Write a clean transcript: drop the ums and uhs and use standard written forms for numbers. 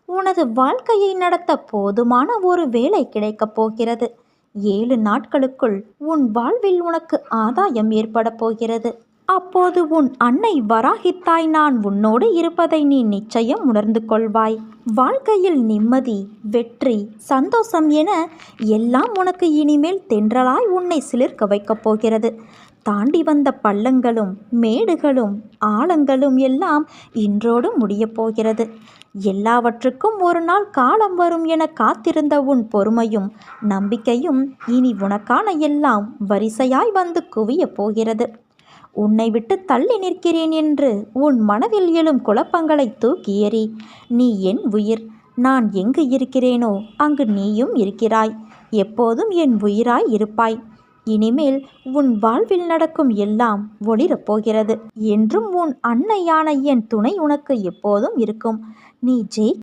உனது வாழ்க்கையை நடத்த போதுமான ஒரு வேலை கிடைக்கப் போகிறது. 7 நாட்களுக்குள் உன் வாழ்வில் உனக்கு ஆதாயம் ஏற்பட போகிறது. அப்போது உன் அன்னை வராகித்தாய் நான் உன்னோடு இருப்பதை நீ நிச்சயம் உணர்ந்து கொள்வாய். வாழ்க்கையில் நிம்மதி, வெற்றி, சந்தோஷம் என எல்லாம் உனக்கு இனிமேல் தென்றலாய் உன்னை சிலிர்க்க வைக்கப் போகிறது. தாண்டி வந்த பள்ளங்களும் மேடுகளும் ஆழங்களும் எல்லாம் இன்றோடு முடியப் போகிறது. எல்லாவற்றுக்கும் ஒரு நாள் காலம் வரும் என காத்திருந்த உன் பொறுமையும் நம்பிக்கையும் இனி உனக்கான எல்லாம் வரிசையாய் வந்து குவியப் போகிறது. உன்னை விட்டு தள்ளி நிற்கிறேன் என்று உன் மனதில் எழும் குழப்பங்களை தூக்கி எறி. நீ என் உயிர். நான் எங்கு இருக்கிறேனோ அங்கு நீயும் இருக்கிறாய். எப்போதும் என் உயிராய் இருப்பாய். இனிமேல் உன் வாழ்வில் நடக்கும் எல்லாம் ஒளிரப் போகிறது. என்றும் உன் அன்னையான என் துணை உனக்கு எப்போதும் இருக்கும். நீ